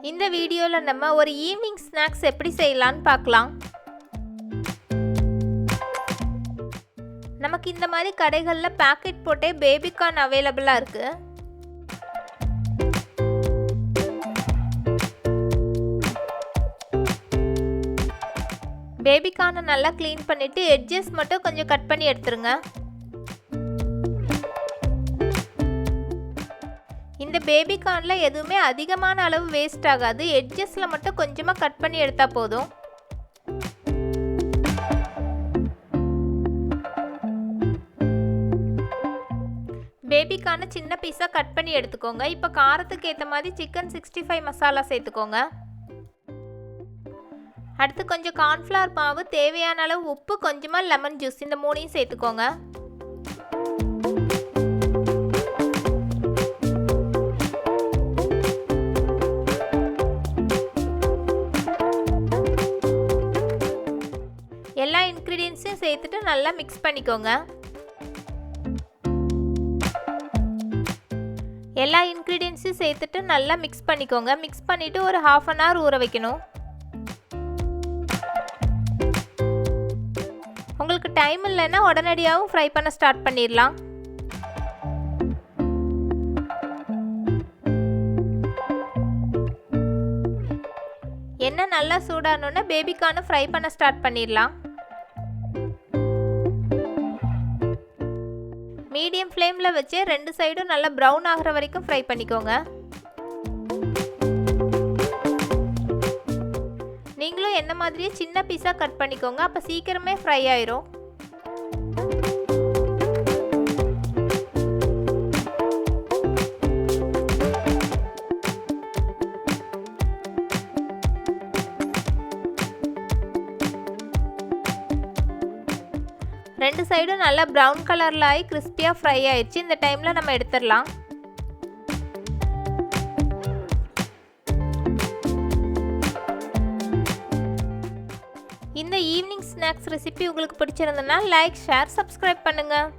இந்த வீடியோவில் நம்ம ஒரு ஈவினிங் ஸ்நாக்ஸ் எப்படி செய்யலான்னு பார்க்கலாம். நமக்கு இந்த மாதிரி கடைகளில் பேக்கெட் போட்டே பேபிகார்ன் அவைலபிளாக இருக்குது. பேபிகார்னை நல்லா க்ளீன் பண்ணிவிட்டு எட்ஜஸ் மட்டும் கொஞ்சம் கட் பண்ணி எடுத்துருங்க. இந்த பேபிகார்னில் எதுவுமே அதிகமான அளவு வேஸ்ட் ஆகாது. எட்ஜஸில் மட்டும் கொஞ்சமாக கட் பண்ணி எடுத்தால் போதும். பேபிகார்னை சின்ன பீஸாக கட் பண்ணி எடுத்துக்கோங்க. இப்போ காரத்துக்கு ஏற்ற மாதிரி சிக்கன் 65 மசாலா சேர்த்துக்கோங்க. அடுத்து கொஞ்சம் கார்ன்ஃப்ளவர் மாவு, தேவையான அளவு உப்பு, கொஞ்சமாக லெமன் ஜூஸ், இந்த மூணையும் சேர்த்துக்கோங்க. எல்லா இன்க்ரீடியன்ஸையும் சேர்த்துட்டு நல்லா மிக்ஸ் பண்ணிக்கோங்க. எல்லா இன்க்ரீடியன்ஸையும் சேர்த்துட்டு நல்லா மிக்ஸ் பண்ணிக்கோங்க. மிக்ஸ் பண்ணிவிட்டு ஒரு 1/2 hour ஊற வைக்கணும். உங்களுக்கு டைம் இல்லைன்னா உடனடியாகவும் ஃப்ரை பண்ண ஸ்டார்ட் பண்ணிடலாம். எண்ணெய் நல்லா சூடானோன்னா பேபிகார்னை ஃப்ரை பண்ண ஸ்டார்ட் பண்ணிடலாம். மீடியம் ஃப்ளேமில் வச்சு 2 சைடும் நல்லா ப்ரௌன் ஆகிற வரைக்கும் ஃப்ரை பண்ணிக்கோங்க. நீங்களும் என்ன மாதிரியே சின்ன பீஸாக கட் பண்ணிக்கோங்க. அப்போ சீக்கிரமே ஃப்ரை ஆயிரும். ரெண்டு சைடும் நல்லா ப்ரௌன் கலரில் ஆகி கிறிஸ்பியாக ஃப்ரை ஆயிடுச்சு. இந்த டைமில் நம்ம எடுத்துடலாம். இந்த ஈவினிங் ஸ்நாக்ஸ் ரெசிபி உங்களுக்கு பிடிச்சிருந்ததுன்னா லைக், ஷேர், சப்ஸ்கிரைப் பண்ணுங்கள்.